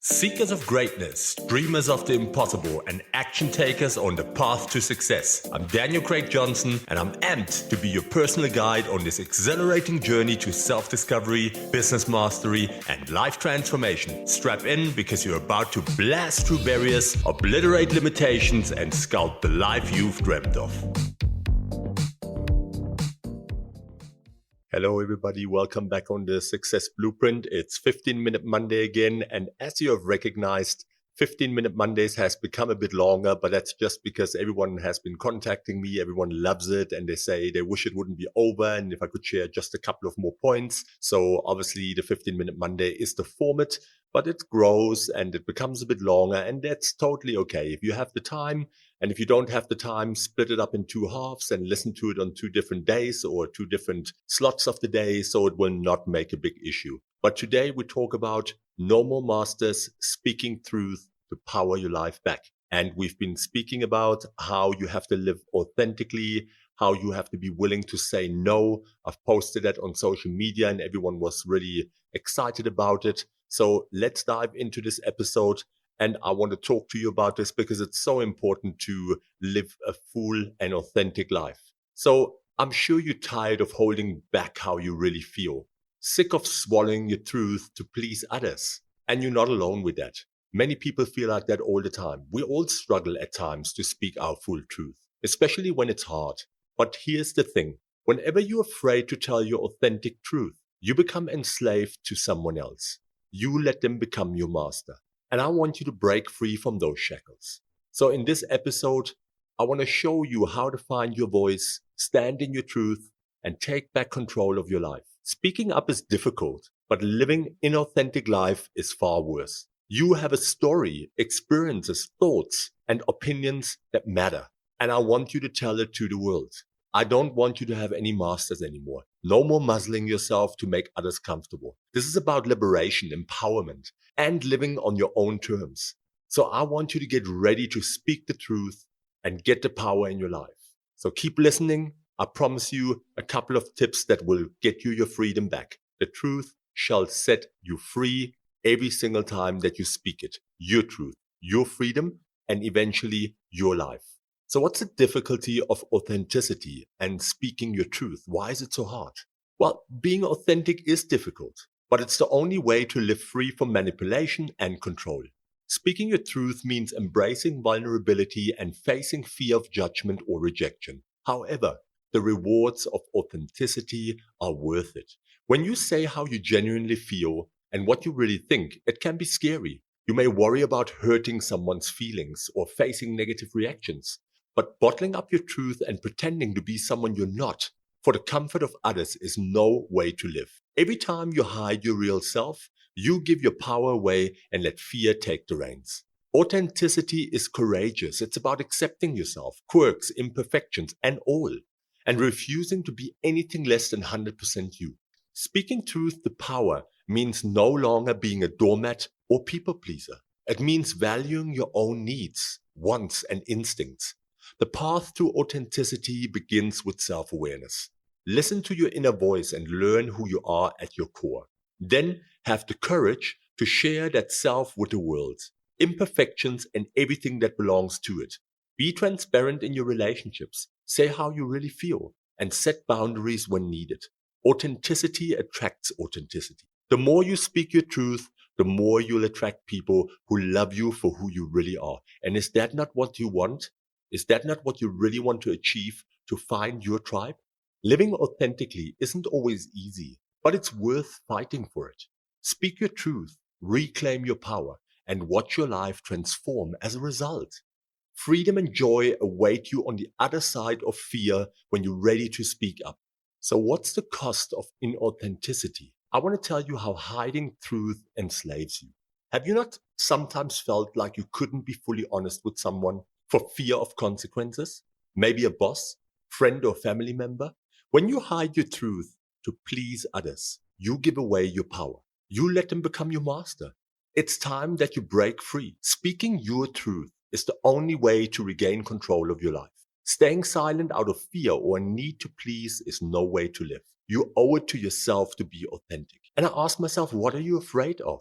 Seekers of greatness, dreamers of the impossible, and action takers on the path to success. I'm Daniel Craig Johnson, and I'm amped to be your personal guide on this exhilarating journey to self-discovery, business mastery, and life transformation. Strap in because you're about to blast through barriers, obliterate limitations, and sculpt the life you've dreamt of. Hello everybody, welcome back on the Success Blueprint. It's 15-Minute Monday again, and as you have recognized, 15-Minute Mondays has become a bit longer, but that's just because everyone has been contacting me, everyone loves it, and they say they wish it wouldn't be over, and if I could share just a couple of more points. So obviously the 15-Minute Monday is the format, but it grows and it becomes a bit longer, and that's totally okay. If you have the time, and if you don't have the time, split it up in two halves and listen to it on 2 different days or 2 different slots of the day, so it will not make a big issue. But today we talk about no more masters, speaking truth to power your life back. And we've been speaking about how you have to live authentically, how you have to be willing to say no. I've posted that on social media and everyone was really excited about it. So let's dive into this episode. And I want to talk to you about this because it's so important to live a full and authentic life. So I'm sure you're tired of holding back how you really feel, sick of swallowing your truth to please others. And you're not alone with that. Many people feel like that all the time. We all struggle at times to speak our full truth, especially when it's hard. But here's the thing. Whenever you're afraid to tell your authentic truth, you become enslaved to someone else. You let them become your master. And I want you to break free from those shackles. So in this episode, I want to show you how to find your voice, stand in your truth, and take back control of your life. Speaking up is difficult, but living inauthentic life is far worse. You have a story, experiences, thoughts, and opinions that matter. And I want you to tell it to the world. I don't want you to have any masters anymore. No more muzzling yourself to make others comfortable. This is about liberation, empowerment, and living on your own terms. So I want you to get ready to speak the truth and get the power in your life. So keep listening. I promise you a couple of tips that will get you your freedom back. The truth shall set you free every single time that you speak it. Your truth, your freedom, and eventually your life. So what's the difficulty of authenticity and speaking your truth? Why is it so hard? Well, being authentic is difficult, but it's the only way to live free from manipulation and control. Speaking your truth means embracing vulnerability and facing fear of judgment or rejection. However, the rewards of authenticity are worth it. When you say how you genuinely feel and what you really think, it can be scary. You may worry about hurting someone's feelings or facing negative reactions. But bottling up your truth and pretending to be someone you're not for the comfort of others is no way to live. Every time you hide your real self, you give your power away and let fear take the reins. Authenticity is courageous. It's about accepting yourself, quirks, imperfections, and all, and refusing to be anything less than 100% you. Speaking truth to power means no longer being a doormat or people pleaser. It means valuing your own needs, wants, and instincts. The path to authenticity begins with self-awareness. Listen to your inner voice and learn who you are at your core. Then have the courage to share that self with the world, imperfections and everything that belongs to it. Be transparent in your relationships. Say how you really feel and set boundaries when needed. Authenticity attracts authenticity. The more you speak your truth, the more you'll attract people who love you for who you really are. And is that not what you want? Is that not what you really want to achieve to find your tribe? Living authentically isn't always easy, but it's worth fighting for it. Speak your truth, reclaim your power, and watch your life transform as a result. Freedom and joy await you on the other side of fear when you're ready to speak up. So what's the cost of inauthenticity? I want to tell you how hiding truth enslaves you. Have you not sometimes felt like you couldn't be fully honest with someone for fear of consequences? Maybe a boss, friend, or family member? When you hide your truth to please others, you give away your power. You let them become your master. It's time that you break free. Speaking your truth is the only way to regain control of your life. Staying silent out of fear or a need to please is no way to live. You owe it to yourself to be authentic. And I ask myself, what are you afraid of?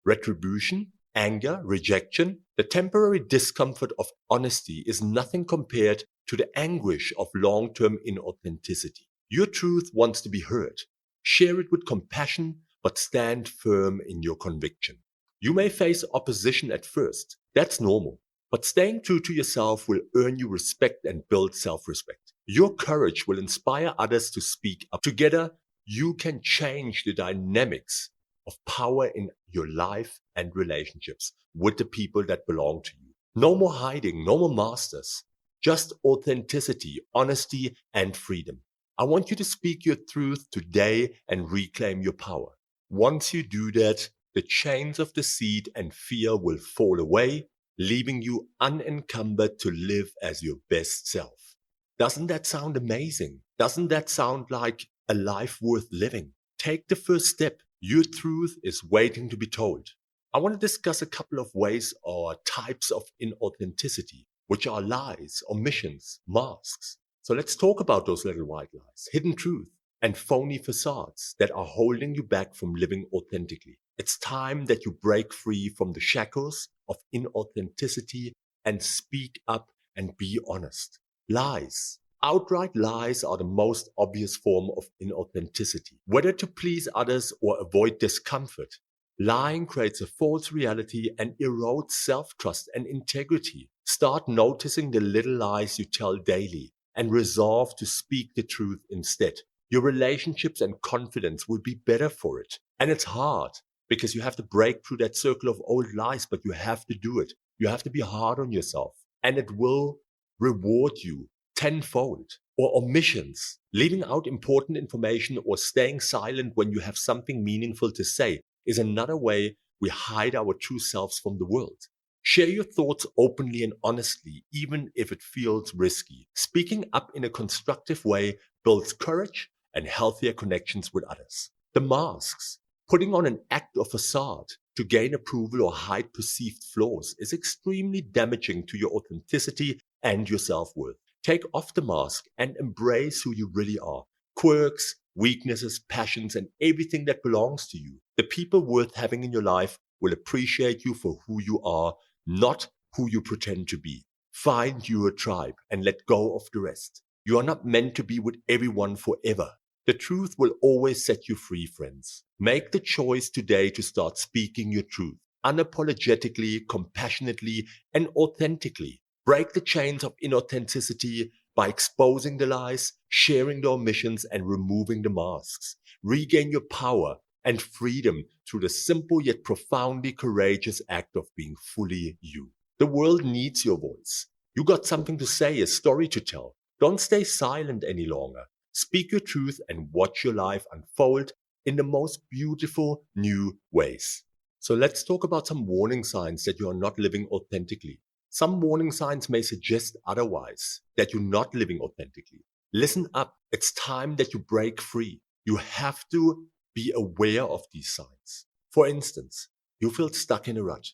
Retribution? anger, rejection. The temporary discomfort of honesty is nothing compared to the anguish of long-term inauthenticity. Your truth wants to be heard. Share it with compassion, but stand firm in your conviction. You may face opposition at first. That's normal. But staying true to yourself will earn you respect and build self-respect. Your courage will inspire others to speak up. Together, you can change the dynamics of power in your life and relationships with the people that belong to you. No more hiding, no more masters. Just authenticity, honesty, and freedom. I want you to speak your truth today and reclaim your power. Once you do that, the chains of deceit and fear will fall away, leaving you unencumbered to live as your best self. Doesn't that sound amazing? Doesn't that sound like a life worth living? Take the first step. Your truth is waiting to be told. I want to discuss a couple of ways or types of inauthenticity, which are lies, omissions, masks. So let's talk about those little white lies, hidden truth, and phony facades that are holding you back from living authentically. It's time that you break free from the shackles of inauthenticity and speak up and be honest. Lies. Outright lies are the most obvious form of inauthenticity. Whether to please others or avoid discomfort, lying creates a false reality and erodes self-trust and integrity. Start noticing the little lies you tell daily and resolve to speak the truth instead. Your relationships and confidence will be better for it. And it's hard because you have to break through that circle of old lies, but you have to do it. You have to be hard on yourself, and it will reward you tenfold. Or omissions, leaving out important information or staying silent when you have something meaningful to say is another way we hide our true selves from the world. Share your thoughts openly and honestly, even if it feels risky. Speaking up in a constructive way builds courage and healthier connections with others. The masks. Putting on an act or facade to gain approval or hide perceived flaws is extremely damaging to your authenticity and your self-worth. Take off the mask and embrace who you really are. Quirks, weaknesses, passions, and everything that belongs to you. The people worth having in your life will appreciate you for who you are, not who you pretend to be. Find your tribe and let go of the rest. You are not meant to be with everyone forever. The truth will always set you free, friends. Make the choice today to start speaking your truth, unapologetically, compassionately, and authentically. Break the chains of inauthenticity by exposing the lies, sharing the omissions, and removing the masks. Regain your power and freedom through the simple yet profoundly courageous act of being fully you. The world needs your voice. You got something to say, a story to tell. Don't stay silent any longer. Speak your truth and watch your life unfold in the most beautiful new ways. So let's talk about some warning signs that you are not living authentically. Some warning signs may suggest otherwise, that you're not living authentically. Listen up. It's time that you break free. You have to be aware of these signs. For instance, you feel stuck in a rut.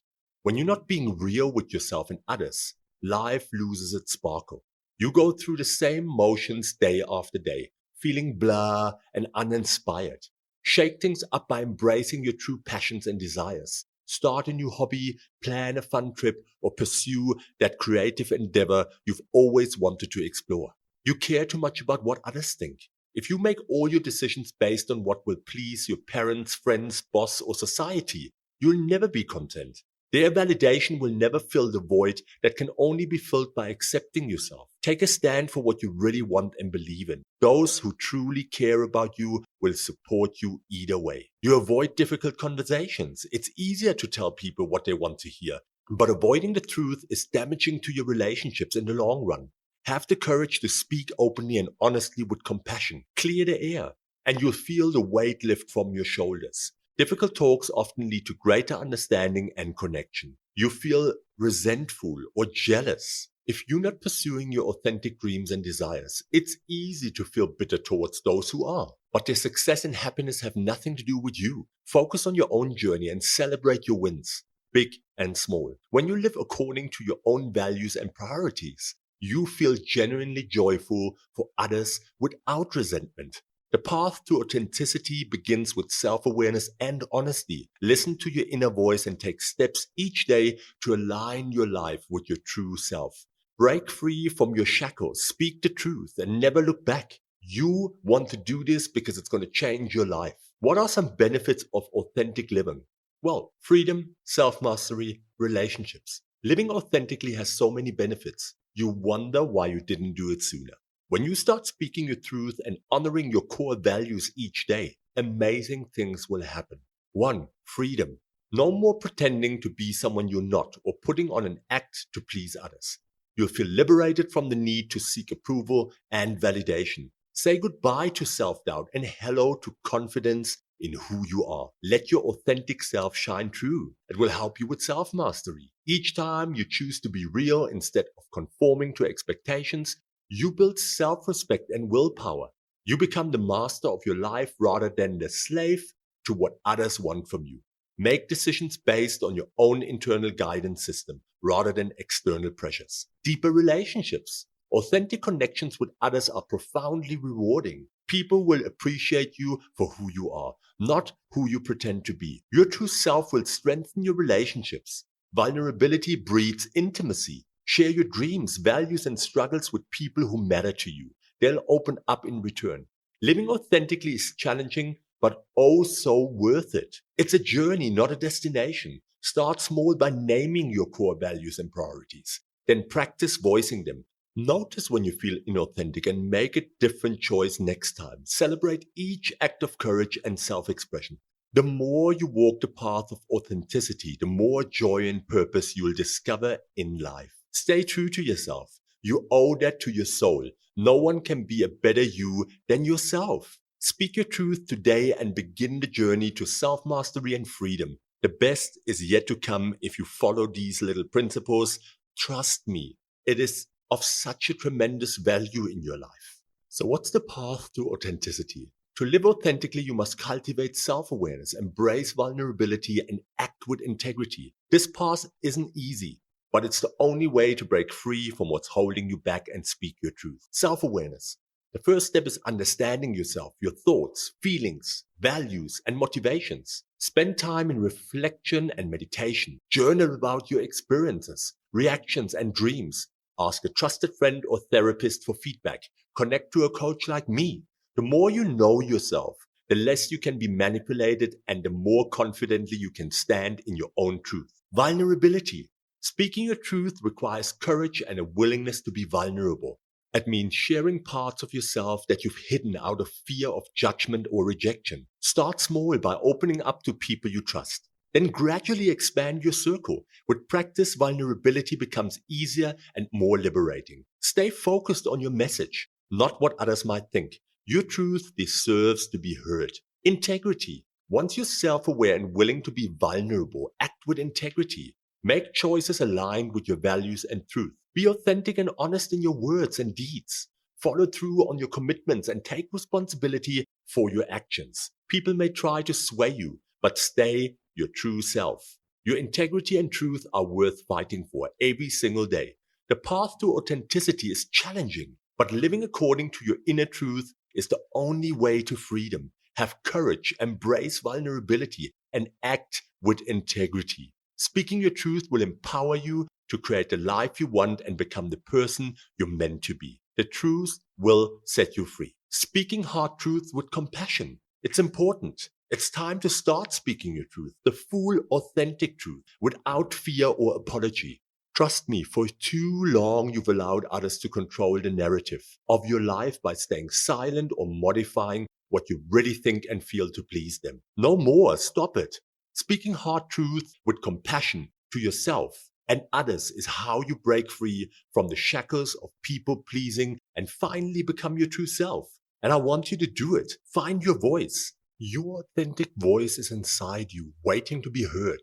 When you're not being real with yourself and others, life loses its sparkle. You go through the same motions day after day, feeling blah and uninspired. Shake things up by embracing your true passions and desires. Start a new hobby, plan a fun trip, or pursue that creative endeavor you've always wanted to explore. You care too much about what others think. If you make all your decisions based on what will please your parents, friends, boss, or society, you'll never be content. Their validation will never fill the void that can only be filled by accepting yourself. Take a stand for what you really want and believe in. Those who truly care about you will support you either way. You avoid difficult conversations. It's easier to tell people what they want to hear, but avoiding the truth is damaging to your relationships in the long run. Have the courage to speak openly and honestly with compassion. Clear the air, and you'll feel the weight lift from your shoulders. Difficult talks often lead to greater understanding and connection. You feel resentful or jealous. If you're not pursuing your authentic dreams and desires, it's easy to feel bitter towards those who are. But their success and happiness have nothing to do with you. Focus on your own journey and celebrate your wins, big and small. When you live according to your own values and priorities, you feel genuinely joyful for others without resentment. The path to authenticity begins with self-awareness and honesty. Listen to your inner voice and take steps each day to align your life with your true self. Break free from your shackles, speak the truth, and never look back. You want to do this because it's going to change your life. What are some benefits of authentic living? Well, freedom, self-mastery, relationships. Living authentically has so many benefits. You wonder why you didn't do it sooner. When you start speaking your truth and honoring your core values each day, amazing things will happen. 1. Freedom. No more pretending to be someone you're not or putting on an act to please others. You'll feel liberated from the need to seek approval and validation. Say goodbye to self-doubt and hello to confidence in who you are. Let your authentic self shine through. It will help you with self-mastery. Each time you choose to be real instead of conforming to expectations, you build self-respect and willpower. You become the master of your life rather than the slave to what others want from you. Make decisions based on your own internal guidance system rather than external pressures. Deeper relationships. Authentic connections with others are profoundly rewarding. People will appreciate you for who you are, not who you pretend to be. Your true self will strengthen your relationships. Vulnerability breeds intimacy. Share your dreams, values, and struggles with people who matter to you. They'll open up in return. Living authentically is challenging, but oh so worth it. It's a journey, not a destination. Start small by naming your core values and priorities. Then practice voicing them. Notice when you feel inauthentic and make a different choice next time. Celebrate each act of courage and self-expression. The more you walk the path of authenticity, the more joy and purpose you will discover in life. Stay true to yourself. You owe that to your soul. No one can be a better you than yourself. Speak your truth today and begin the journey to self-mastery and freedom. The best is yet to come if you follow these little principles. Trust me, it is of such a tremendous value in your life. So what's the path to authenticity? To live authentically, you must cultivate self-awareness, embrace vulnerability, and act with integrity. This path isn't easy, but it's the only way to break free from what's holding you back and speak your truth. Self-awareness. The first step is understanding yourself, your thoughts, feelings, values, and motivations. Spend time in reflection and meditation. Journal about your experiences, reactions, and dreams. Ask a trusted friend or therapist for feedback. Connect to a coach like me. The more you know yourself, the less you can be manipulated and the more confidently you can stand in your own truth. Vulnerability. Speaking your truth requires courage and a willingness to be vulnerable. It means sharing parts of yourself that you've hidden out of fear of judgment or rejection. Start small by opening up to people you trust. Then gradually expand your circle. With practice, vulnerability becomes easier and more liberating. Stay focused on your message, not what others might think. Your truth deserves to be heard. Integrity. Once you're self-aware and willing to be vulnerable, act with integrity. Make choices aligned with your values and truth. Be authentic and honest in your words and deeds. Follow through on your commitments and take responsibility for your actions. People may try to sway you, but stay your true self. Your integrity and truth are worth fighting for every single day. The path to authenticity is challenging, but living according to your inner truth is the only way to freedom. Have courage, embrace vulnerability, and act with integrity. Speaking your truth will empower you to create the life you want and become the person you're meant to be. The truth will set you free. Speaking hard truth with compassion. It's important. It's time to start speaking your truth, the full, authentic truth, without fear or apology. Trust me, for too long you've allowed others to control the narrative of your life by staying silent or modifying what you really think and feel to please them. No more, stop it. Speaking hard truth with compassion to yourself and others is how you break free from the shackles of people pleasing and finally become your true self. And I want you to do it. Find your voice. Your authentic voice is inside you, waiting to be heard.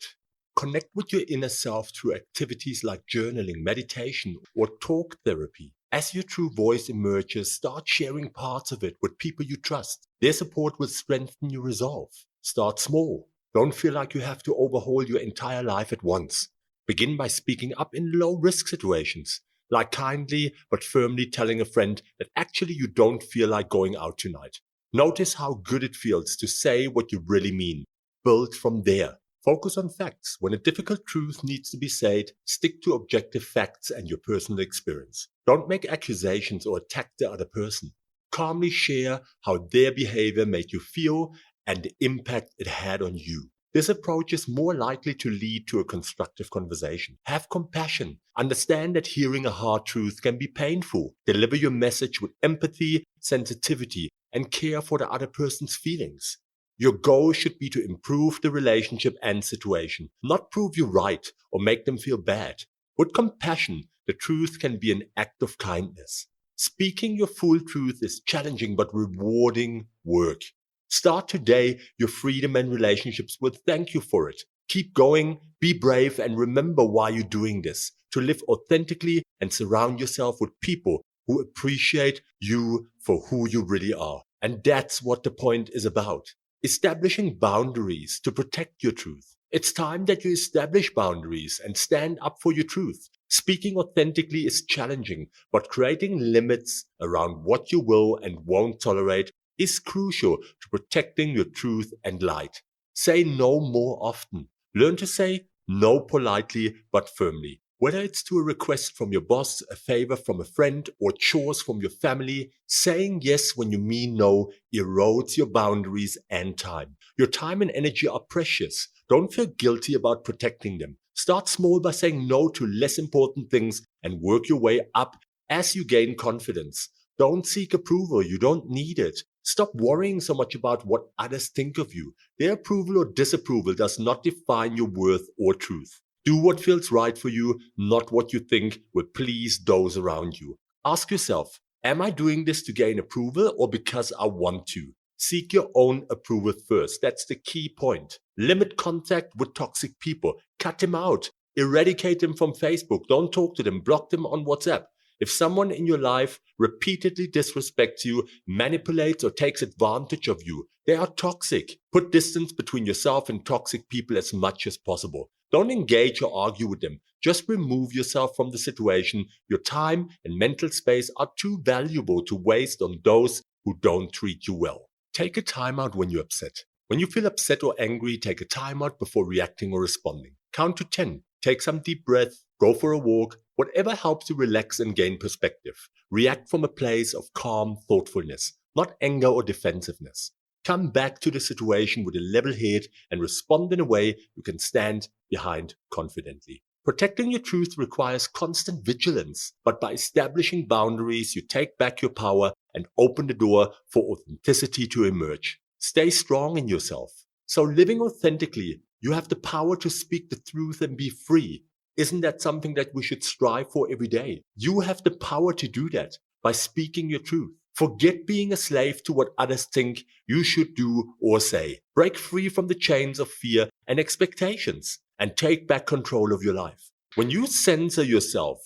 Connect with your inner self through activities like journaling, meditation, or talk therapy. As your true voice emerges, start sharing parts of it with people you trust. Their support will strengthen your resolve. Start small. Don't feel like you have to overhaul your entire life at once. Begin by speaking up in low-risk situations, like kindly but firmly telling a friend that actually you don't feel like going out tonight. Notice how good it feels to say what you really mean. Build from there. Focus on facts. When a difficult truth needs to be said, stick to objective facts and your personal experience. Don't make accusations or attack the other person. Calmly share how their behavior made you feel and the impact it had on you. This approach is more likely to lead to a constructive conversation. Have compassion. Understand that hearing a hard truth can be painful. Deliver your message with empathy, sensitivity, and care for the other person's feelings. Your goal should be to improve the relationship and situation, not prove you right or make them feel bad. With compassion, the truth can be an act of kindness. Speaking your full truth is challenging but rewarding work. Start today. Your freedom and relationships will thank you for it. Keep going, be brave, and remember why you're doing this. To live authentically and surround yourself with people who appreciate you for who you really are. And that's what the point is about. Establishing boundaries to protect your truth. It's time that you establish boundaries and stand up for your truth. Speaking authentically is challenging, but creating limits around what you will and won't tolerate is crucial to protecting your truth and light. Say no more often. Learn to say no politely but firmly. Whether it's to a request from your boss, a favor from a friend, or chores from your family, saying yes when you mean no erodes your boundaries and time. Your time and energy are precious. Don't feel guilty about protecting them. Start small by saying no to less important things and work your way up as you gain confidence. Don't seek approval. You don't need it. Stop worrying so much about what others think of you. Their approval or disapproval does not define your worth or truth. Do what feels right for you, not what you think will please those around you. Ask yourself, am I doing this to gain approval or because I want to? Seek your own approval first. That's the key point. Limit contact with toxic people. Cut them out. Eradicate them from Facebook. Don't talk to them. Block them on WhatsApp. If someone in your life repeatedly disrespects you, manipulates, or takes advantage of you, they are toxic. Put distance between yourself and toxic people as much as possible. Don't engage or argue with them. Just remove yourself from the situation. Your time and mental space are too valuable to waste on those who don't treat you well. Take a time out when you're upset. When you feel upset or angry, take a time out before reacting or responding. Count to 10. Take some deep breath. Go for a walk. Whatever helps you relax and gain perspective. React from a place of calm thoughtfulness, not anger or defensiveness. Come back to the situation with a level head and respond in a way you can stand behind confidently. Protecting your truth requires constant vigilance, but by establishing boundaries, you take back your power and open the door for authenticity to emerge. Stay strong in yourself. So living authentically, you have the power to speak the truth and be free. Isn't that something that we should strive for every day? You have the power to do that by speaking your truth. Forget being a slave to what others think you should do or say. Break free from the chains of fear and expectations and take back control of your life. When you censor yourself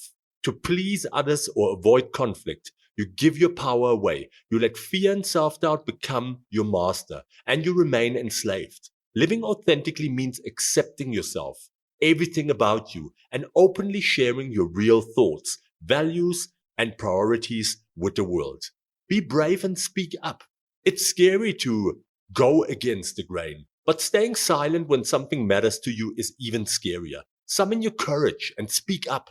to please others or avoid conflict, you give your power away. You let fear and self-doubt become your master and you remain enslaved. Living authentically means accepting yourself, everything about you, and openly sharing your real thoughts, values, and priorities with the world. Be brave and speak up. It's scary to go against the grain, but staying silent when something matters to you is even scarier. Summon your courage and speak up.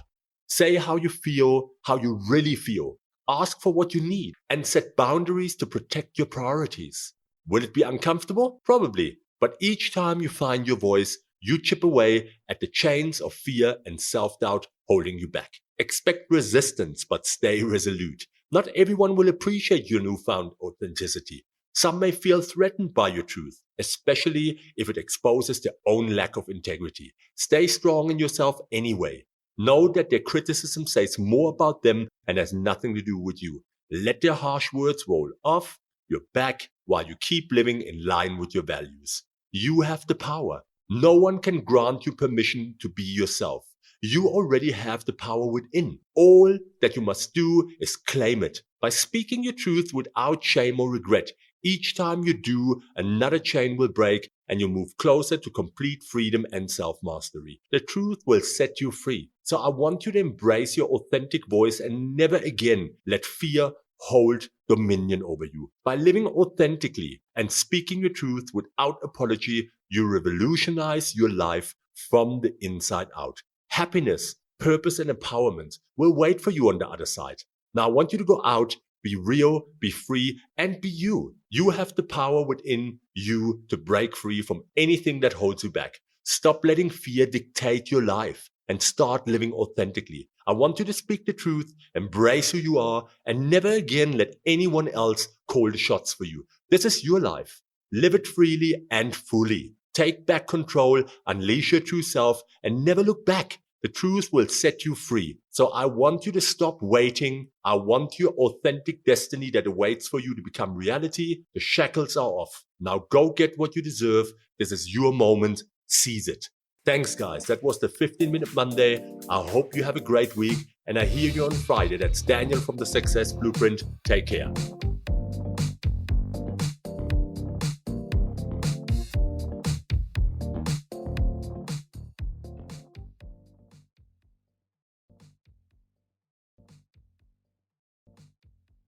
Say how you feel, how you really feel. Ask for what you need and set boundaries to protect your priorities. Will it be uncomfortable? Probably. But each time you find your voice, you chip away at the chains of fear and self-doubt holding you back. Expect resistance, but stay resolute. Not everyone will appreciate your newfound authenticity. Some may feel threatened by your truth, especially if it exposes their own lack of integrity. Stay strong in yourself anyway. Know that their criticism says more about them and has nothing to do with you. Let their harsh words roll off your back while you keep living in line with your values. You have the power. No one can grant you permission to be yourself. You already have the power within. All that you must do is claim it. By speaking your truth without shame or regret, each time you do, another chain will break and you move closer to complete freedom and self-mastery. The truth will set you free. So I want you to embrace your authentic voice and never again let fear hold dominion over you. By living authentically and speaking your truth without apology, you revolutionize your life from the inside out. Happiness, purpose, and empowerment will wait for you on the other side. Now, I want you to go out, be real, be free, and be you. You have the power within you to break free from anything that holds you back. Stop letting fear dictate your life and start living authentically. I want you to speak the truth, embrace who you are, and never again let anyone else call the shots for you. This is your life. Live it freely and fully. Take back control, unleash your true self, and never look back. The truth will set you free. So I want you to stop waiting. I want your authentic destiny that awaits for you to become reality. The shackles are off. Now go get what you deserve. This is your moment. Seize it. Thanks, guys. That was the 15-Minute Monday. I hope you have a great week. And I hear you on Friday. That's Daniel from the Success Blueprint. Take care.